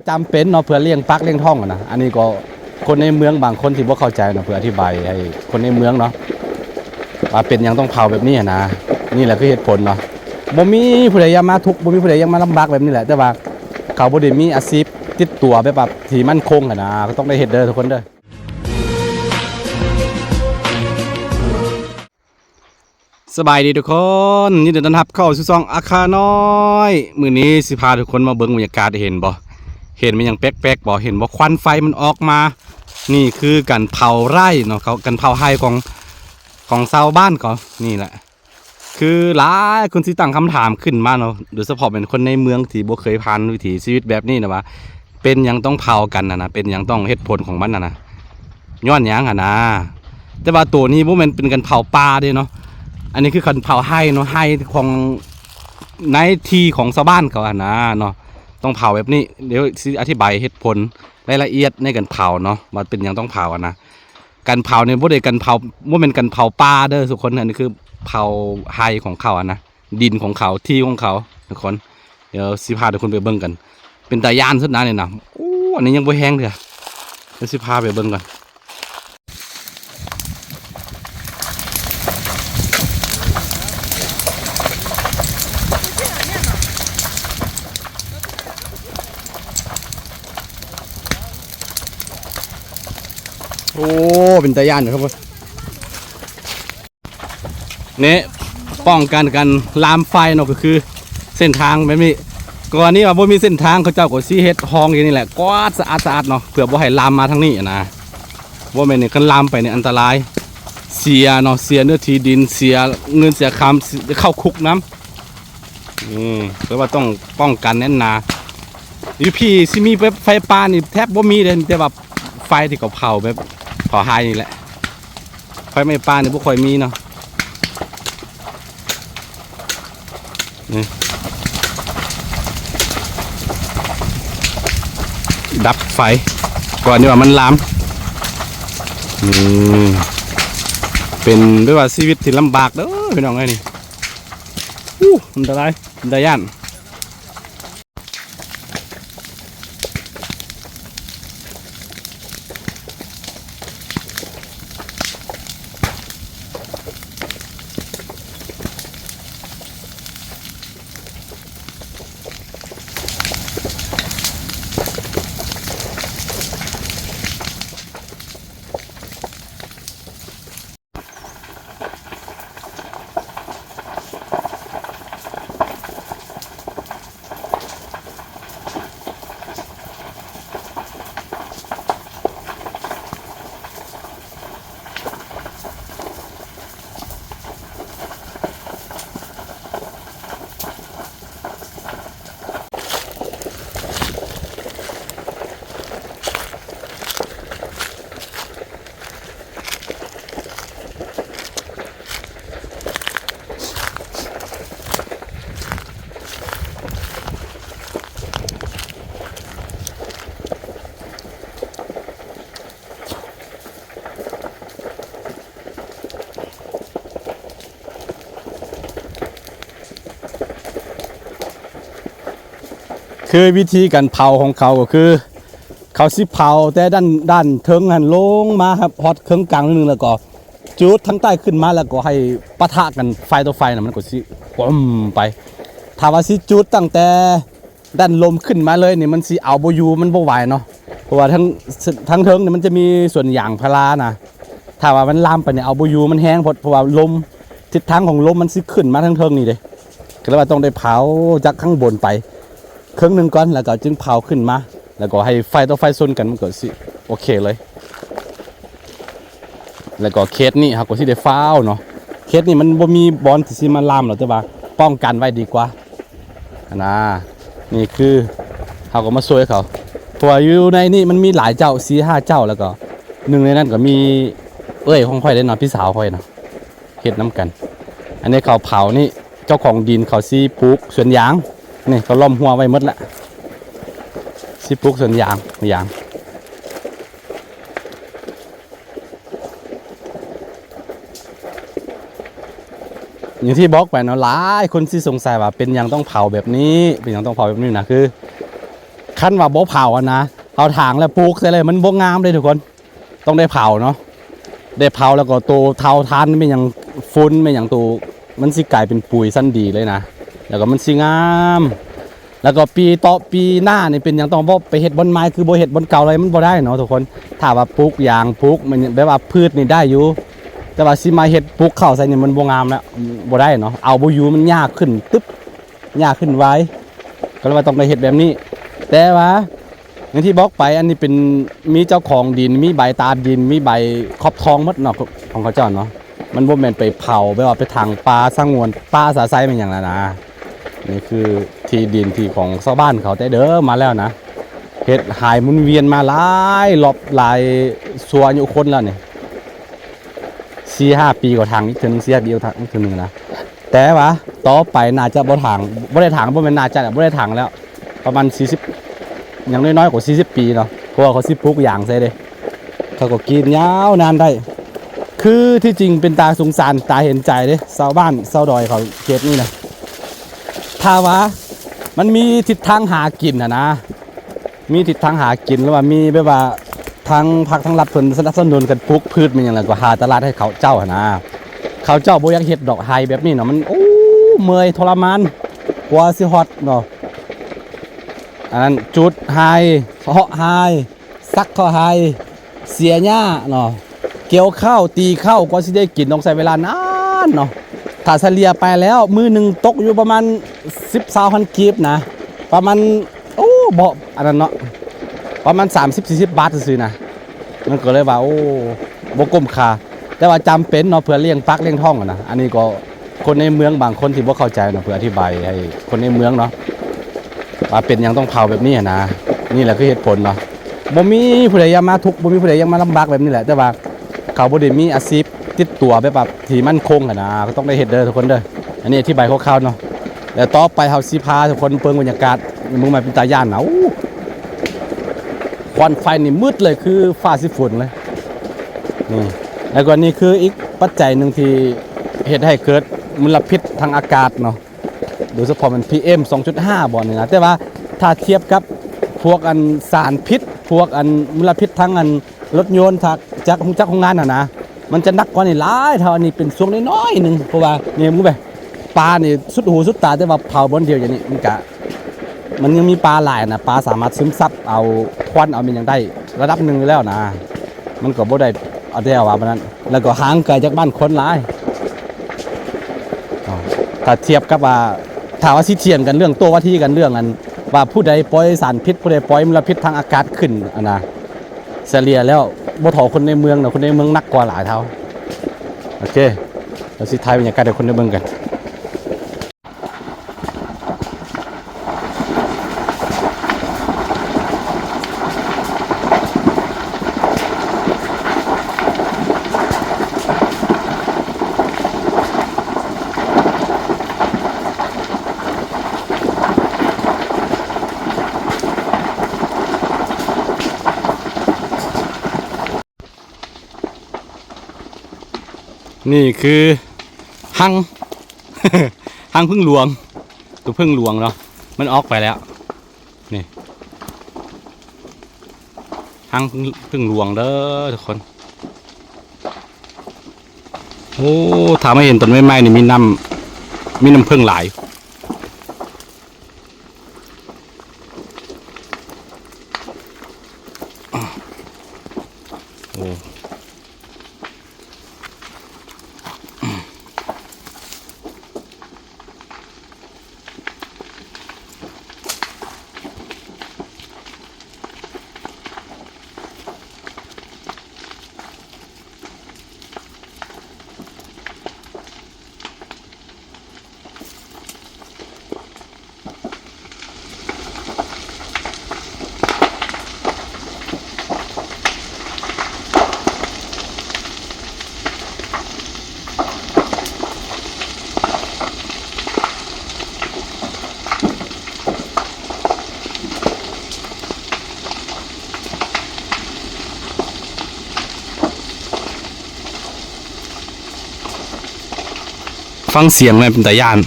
จำเป็นเนาะเพื่อเลี้ยงปักเลี้ยงท่องนะอันนี้ก็คนในเมืองบางคนที่บ่เข้าใจเนาะเพื่ออธิบายให้คนในเมืองเนาะว่าเป็นยังต้องเผาแบบนี้นะนี่แหละคือเหตุผลเนาะบ่มีผู้ใดอยากมาทุกข์บ่มีผู้ใดอยากมาลำบากแบบนี้แหละแต่ว่าเขาบ่ได้มีอาชีพติดตัวแบบที่มั่นคงนะก็ต้องได้เฮ็ดเด้อทุกคนเด้อสบายดีทุกคนยินดีต้อนรับเข้าสู่ช่องอาคาน้อยมื้อนี้สิพาทุกคนมาเบิ่งบรรยากาศเห็นบ่เห็นมันยังแป๊กๆบ่เห็นบ่ควันไฟมันออกมานี่คือการเผาไร่เนาะเขาการเผาไร่ของชาวบ้านเขานี่แหละคือหลายคนที่ตั้งคำถามขึ้นมาเนาะโดยเฉพาะเป็นคนในเมืองที่บ่เคยผ่านวิถีชีวิตแบบนี้นะว่าเป็นยังต้องเผากันนะเป็นยังต้องเหตุผลของมันนะย้อนหยังนะแต่ว่าตัวนี้บ่แม่นเป็นการเผาป่าเด้เนาะอันนี้คือการเผาไร่เนาะไร่ของในที่ของชาวบ้านเขานะเนาะต้องเผาแบบนี้เดี๋ยวอธิบายเหตุผลรายละเอียดในการเผาเนาะว่าเป็นยังต้องเผานะการเผาเนี่ยบ่ได้การเผาบ่เป็นการเผาป่าเด้อทุกคนอันนี้คือเผาไร่ของเขานะดินของเขาที่ของเขาทุกคนเดี๋ยวสิพาทุกคนไปเบิ่งกันเป็นตาย่านสุดนะเนี่ยนะอันนี้ยังบ่แห้งเด้อเดี๋ยวสิพาไปเบิ่งกันโอ้เป็นตาย่านครับเนี่ยป้องกันการลามไฟเนาะก็คือเส้นทางแบบนี้ก่อนนี้ว่าบ่มีเส้นทางเขาเจ้าก็สิเฮ็ดห้องอย่างนี้แหละกวาดสะอาดเนาะเพื่อบ่ให้ลามมาทางนี้นะว่าแม่นนี่คันลามไปเนี่ยอันตรายเสียเนาะเสียเนื้อที่ดินเสียเงินเสียคำเข้าคุกน้ำเพราะว่าต้องป้องกันแน่นหนาอยู่พี่สิมีไฟป่านี่แทบบ่มีเลยแต่ว่าไฟที่เขาเผาแบบเผาไฮนี่แหละไฟไม่ป่านี่บ่ค่อยมีเนาะดับไฟก่อนนี่ว่ามันลามเป็นด้วยว่าชีวิตที่ลำบากเด้อพี่น้องไงนี่อันตรายอันตรายย่านคือวิธีการเผาของเขาก็คือเขาสิเผาแต่ด้านเทิงหันลงมาครับฮอตเครื่องกลางนิดนึงแล้วก็จุดทั้งใต้ขึ้นมาแล้วก็ให้ปะทะกันไฟต่อไฟนะมันก็สิปมไปถ้าว่าสิจุดตั้งแต่ด้านลมขึ้นมาเลยนี่มันสิเอาบ่อยู่มันบ่ไหวเนาะเพราะว่าทั้งเทิงนี่มันจะมีส่วนยางพารานะถ้าว่ามันลามไปเนี่ยเอาบ่อยู่มันแห้งเพราะว่าลมทิศทางของลมมันสิขึ้นมาทั้งเทิงนี่เด้ก็เลยว่าต้องได้เผาจากข้างบนไปเครื่องหนึ่งก่อนแล้วก็จึงเผาขึ้นมาแล้วก็ให้ไฟต่อไฟชนกันมันก็สิโอเคเลยแล้วก็เคสนี่ครับก็สิได้ฟ้าวเนาะเคสนี่มันบ่มีบอลที่สิมาลามหรอกแต่ว่าป้องกันไว้ดีกว่านะนี่คือเขาก็มาช่วยเขาเพราะว่าอยู่ในนี่มันมีหลายเจ้า4-5เจ้าแล้วก็หนึ่งในนั้นก็มีของค่อยได้เนาะพี่สาวค่อยเนาะเฮ็ดน้ำกันอันนี้เขาเผานี่เจ้าของดินเขาสิปลูกสวนยางนี่เขาล้อมหัวไว้หมดละสิปลูกสวนยางอย่างที่บอกไปเนาะหลายคนที่สงสัยว่าเป็นยังต้องเผาแบบนี้เป็นยังต้องเผาแบบนี้นะคือ ขั้นว่าบ่เผาอ่ะนะเอาถางแล้วปลูกใส่เลยมันบ่งามเลยทุกคนต้องได้เผาเนาะได้เผาแล้วก็ตัวเทาทานไม่อย่างฟุ้นไม่อย่างตัวมันสิกลายเป็นปุ๋ยสั้นดีเลยนะแล้วก็มันสิงามแล้วก็ปีต่อปีหน้านี่เป็นอย่างต้องบ่ไปเฮ็ดบนไม้คือบ่เฮ็ดบนเก่าอะไรมันบ่ได้เนาะทุกคนถ้าว่าปลูกยางปลูกมันแบบว่าพืชนี่ได้อยู่แต่ว่าสิมาเฮ็ดปลูกข้าวใส่นี่มันบ่งามแล้วบ่ได้เนาะเอาบ่อยู่มันยากขึ้นตึ๊บยากขึ้นไว้ก็เลยว่าต้องไปเฮ็ดแบบนี้ แต่ว่าอย่างที่บอกไปอันนี้เป็นมีเจ้าของดินมีใบตาดินมีใบครอบทองหมดเนาะของเขาเจ้าเนาะมันบ่แม่นไปเผาไปว่าไปทางปลาสงวนปลาสาไซมันอย่างนั้นนะนี่คือที่ดินที่ของชาวบ้านเขาแต่เด้อมาแล้วนะเฮ็ดหายหมุนเวียนมาหลายรอบหลายสัวอยู่คนแล้วนี่4-5 ปีก็ทางอีกเทื่อนึง4-5 ปีก็ทางอีกเทื่อนึงนะแต่ว่าต่อไปน่าจะบ่ทางบ่ได้ทางบ่แม่นน่าจะบ่ได้ทางแล้วประมาณ40อย่างน้อยๆกว่า40 ปีเนาะเพราะว่าเขาสิปลูกอย่างใส่เด้เขาก็กินยาวนานได้คือที่จริงเป็นตาสงสารตาเห็นใจเด้ชาวบ้านชาวดอยเขาเขตนี้นะถ้าว่ามันมีทิศทางหากินนะมีทิศทางหากินแล้วว่ามีแบบว่าทางภาคทางรัฐเพิ่นสนับสนุนกันปลูกพืชมันอย่างไรก็หาตลาดให้เขาเจ้านะเขาเจ้าบ่อยากเฮ็ดดอกไฮแบบนี้เนาะมันโอ้เมื่อยทรมานกว่าสิฮอตเนาะอันนั้นจุดไฮเหาะไฮซักเข้าไฮเสียหญ้าเนาะเกี่ยวข้าวตีข้าวก็สิได้กินต้องใช้เวลานานเนาะถ้าเฉลี่ยไปแล้วมือหนึ่งตกอยู่ประมาณ10-20 กีบนะประมาณโอ้บ่อันนั้นเนาะประมาณ30-40 บาทซื่อๆนะมันก็เลยว่าโอ้บ่คุ้มค่าแต่ว่าจำเป็นเนาะเพื่อเลี้ยงปากเลี้ยงท้องนะอันนี้ก็คนในเมืองบางคนที่บ่เข้าใจเนาะเพื่ออธิบายให้คนในเมืองเนาะว่าเป็นยังต้องเผาแบบนี้นะนี่แหละคือเหตุผลเนาะบ่มีผู้ใดอยากมาทุกข์บ่มีผู้ใดอยากมาลำบากแบบนี้แหละแต่ว่าเขาบ่ได้มีอาชีพติดตัวแบบที่มั่นคงนะก็ต้องได้เฮ็ดเด้อทุกคนเด้ออันนี้อธิบายคร่าวๆเนาะแล้วต่อไปเฮาสิพาทุกคนเบิ่งบรรยากาศมึงมาเป็นตาย่านนะควันไฟนี่มืดเลยคือฟ้าสิฝนเลยนี่แล้วก็นี่คืออีกปัจจัยหนึ่งที่เฮ็ดให้เกิดมลพิษทางอากาศเนาะโดยเฉพาะมัน PM 2.5 บ่นี่นะแต่ว่าถ้าเทียบกับพวกอันสารพิษพวกอันมลพิษทั้งอันรถยนต์จากโรงงานนะมันจะหนักกว่านี่หลายเท่าอันนี้เป็นช่วงน้อยๆนึงเพราะว่านี่มึงไปปลานี่สุดหูสุดตาแต่ว่าเผาบนเดียวอย่างนี้มันยังมีปลาหลายนะปลาสามารถซึมซับเอาควันเอามันยังได้ระดับหนึ่งแล้วนะมันก็บ่ได้เอาแต่ว่ามันนั้นแล้วก็ห่างไกลจากบ้านคนหลายถ้าเทียบกับว่าถ้าว่าสิเทียงกันเรื่องตัวว่าที่กันเรื่องอันว่าผู้ใดปล่อยสารพิษผู้ใดปล่อยมลพิษทางอากาศขึ้นนะเฉลี่ยแล้วบ่เท่าคนในเมืองนะคนในเมืองนักกว่าหลายเท่าโอเคเราสิถ่ายบรรยากาศให้คนได้เบิ่งกันนี่คือหัง หังพึ่งหลวงตัวพึ่งหลวงเนาะมันออกไปแล้วนี่หังพึ่งหลวงเด้อทุกคนโอ้ถ้าไม่เห็นต้นไม้นี่มีน้ำพึ่งหลายโอ้ฟังเสียงเลยเป็นตาย่าน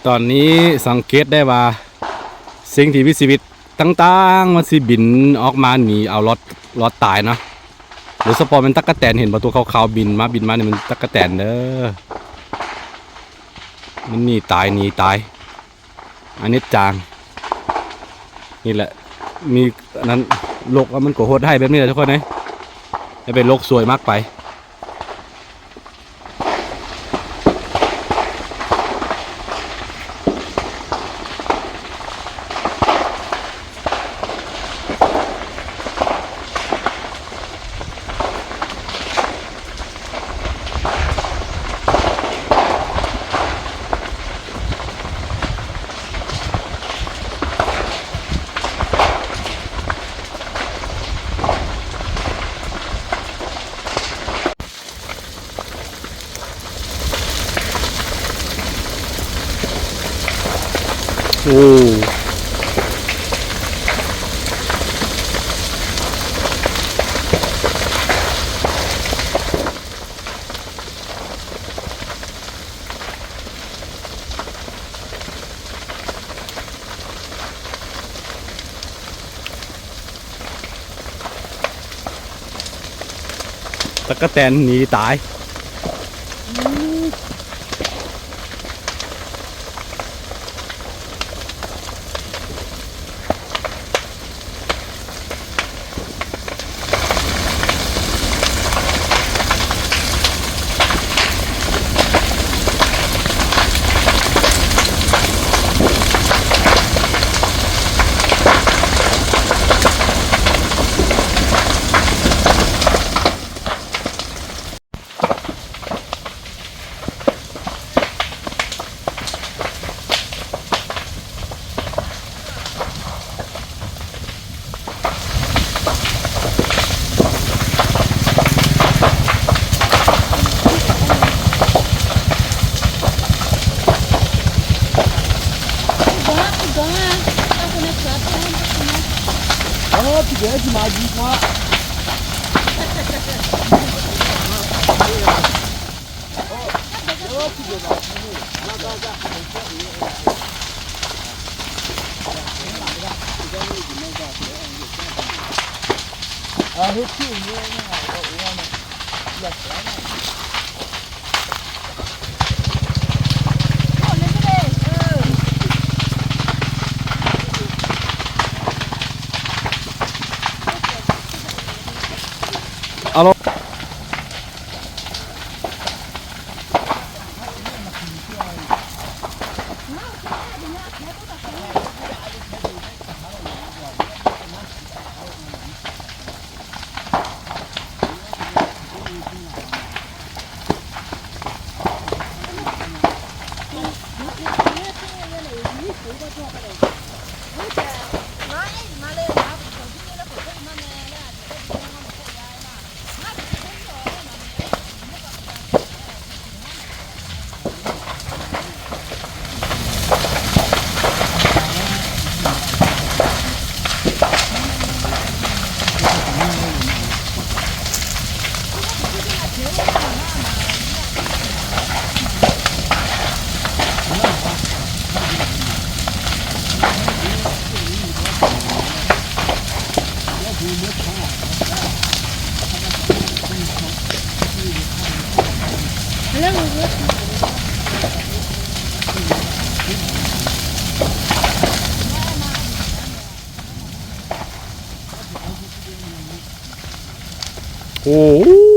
ตอนนี้สังเกตได้ว่าสิ่งที่มีชีวิตต่างๆมันสิบินออกมาหนีเอารอดตายเนาะหรือสปอร์เป็นตั๊กแตนเห็นบ่ตัวขาวๆบินมานี่มันตั๊กแตนเด้อมันหนีตายอันนี้จางนี่แหละมีอันนั้นโลกมันก็โหดให้แบบนี้แหละทุกคนเอ้ยให้เป็นโลกสวยมากไปโอ้ตั๊กแตนหนีตายเอาลงโอ้